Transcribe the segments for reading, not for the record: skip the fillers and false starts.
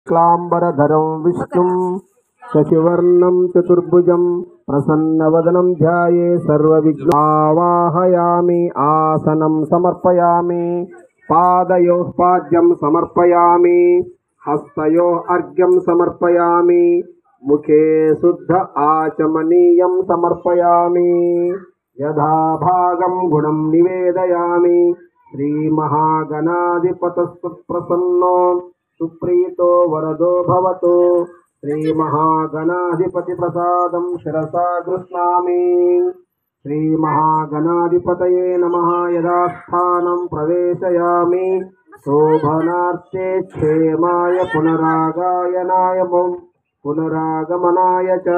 क्लांबरधरं विष्णुं शशिवर्णं चतुर्भुजं प्रसन्नवदनं ध्याये सर्वविघ्नावाहयामि। आसनं समर्पयामि, पादयोः पाद्यं समर्पयामि, हस्तयोः अर्घ्यं समर्पयामि, मुखे शुद्ध आचमनीयं समर्पयामि। यथा भागं गुणं निवेदयामि। श्रीमहागणाधिपतस्तुप्रसन्नो सुप्रीतो वरदो भवतु। श्रीमहागणाधिपति प्रसादं शिरसा गृह्णामि। श्रीमहागणाधिपतये नमः। यदा स्थानं प्रवेशयामि शोभनार्थे क्षेमाय पुनरागायनाय पुनरागमनाय च।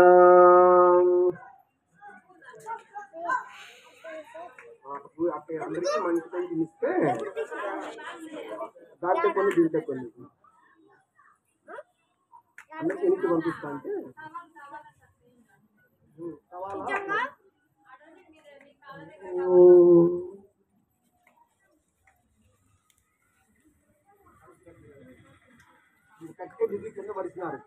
అందరికీ మంచి మంచి ఇస్తే దాంట్లో కొన్ని దీంట్లో కొన్ని అందరికీ ఎన్నికి పంపిస్తా అంటే కింద పరిచినారు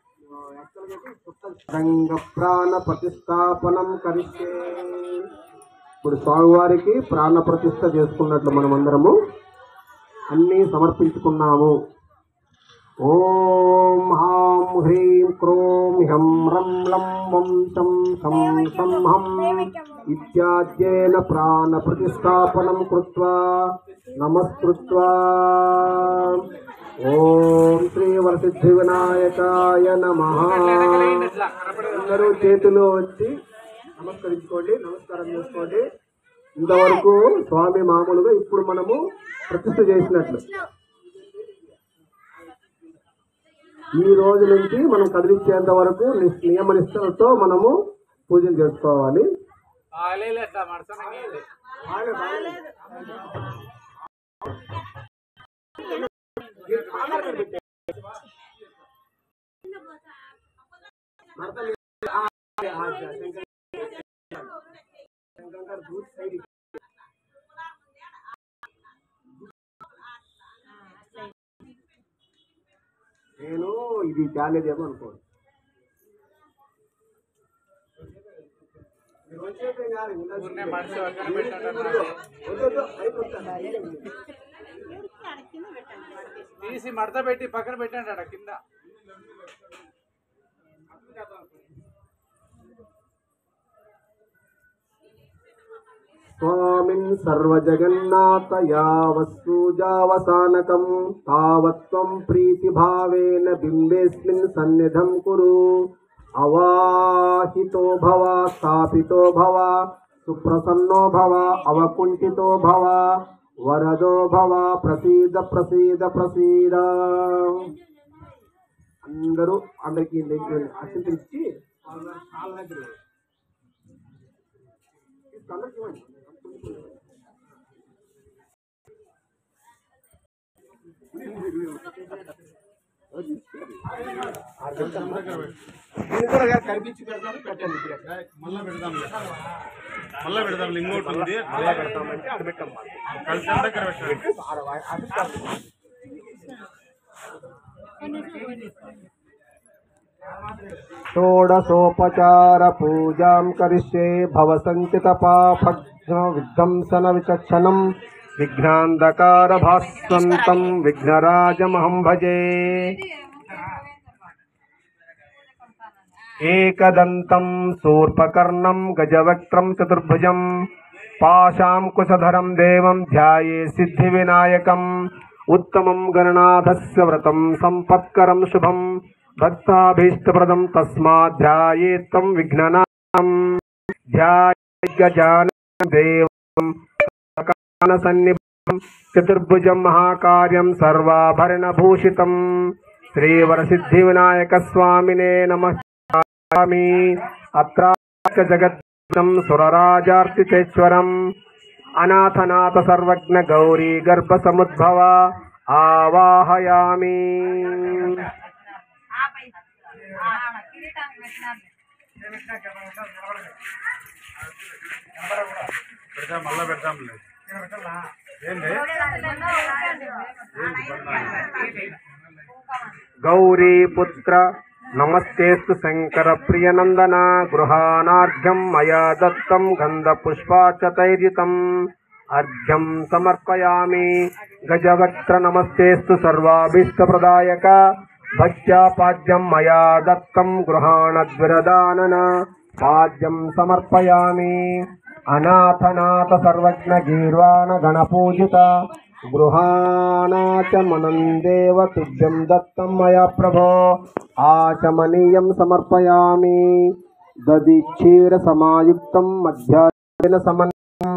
రంగ ప్రాణ ప్రతిష్టాపనం కరిస్తే. ఇప్పుడు స్వామివారికి ప్రాణ ప్రతిష్ఠ చేసుకున్నట్లు మనమందరము అన్నీ సమర్పించుకున్నాము. ఓం హాం హ్రీం క్రోం హ్యం రం లం వం శం శం శం హం ఇత్యాద్యేన ప్రాణ ప్రతిష్టాపనం కృత్వా నమస్కృత్వా ఓం శ్రీ వరసిద్ధి వినాయకాయ నమః. అందరూ చేతులు వచ్చి నమస్కరించుకోండి, నమస్కారం చేసుకోండి. ఇంతవరకు స్వామి మామూలుగా ఇప్పుడు మనము ప్రతిష్ఠ చేసినట్లు ఈ రోజు నుంచి మనం కదిలించేంత వరకు నియమ నిష్టలతో మనము పూజలు చేసుకోవాలి. నేను ఇది చాలేదేమో అనుకోండి. తీసి మడత పెట్టి పక్కన పెట్టండి అక్కడ కింద. స్వామిన్ సర్వజగన్నాథ యావత్సూజావసానకం తావత్వం ప్రీతిభావేన బింబేస్మిన్ సన్నిధం కురు. అవాహితో భవ, స్థాపితో భవ, సుప్రసన్నో భవ, అవకుంఠితో భవ, వరదో భవ, ప్రసీద ప్రసీద ప్రసీద. అందరికీ అక్షంతరిచ్చి కనిపించి పెట్టండి. మళ్ళా పెడదాం ఇంకోటి ఉంది, మళ్ళా పెడతామంటే అది పెట్టాం. షోడశోపచార పూజాం కరిష్యే భవసంచిత పాపఘ్న విధ్వంసన విచక్షణం విఘ్నాంధకార భాస్వంతం విఘ్నరాజమహం భజే. ఏకదంతం శూర్పకర్ణం గజవక్త్రం చతుర్భుజం పాశాంకుశధరం దేవం ధ్యాయే సిద్ధి వినాయకం. ఉత్తమం గణనాథస్య వ్రతం సంపత్కరం శుభం భక్తాభీష్టప్రదం తస్మాత్ ధ్యాయేత్తం విఘ్ననాథం. ధ్యాయగజాననం దేవం సన్నిభం చతుర్భుజం మహాకార్యం సర్వాభరణభూషితం. శ్రీవరసిద్ధి వినాయక స్వామినే నమస్కారామి. అత్రాక జగద్ం సురరాజార్చితేశ్వరం అనాథనాథ సర్వజ్ఞ గౌరీ గర్భ సముద్భవ ఆవాహయామి. మళ్ళా పెడతాం. ఏంటి गौरीपुत्र नमस्तेस्तु शंकर प्रियनंदन गृहाणार्घ्यं मया दत्तं गंधपुष्पाचतैर्युतम् अर्घ्यं समर्पयामि। गजवक्त्र नमस्तेस्तु सर्वाभीष्टप्रदायक भक्त्या पाद्यं मया दत्तं गृहाणद्विरदानन पाद्यं समर्पयामि। अनाथनाथ सर्वज्ञ गीर्वाण गणपूजित गृहाणाचमनं देव तुभ्यं दत्तं मया प्रभो आचमनीयं समर्पयामि। दधि क्षीर समायुक्तं मध्याह्न समन्वितं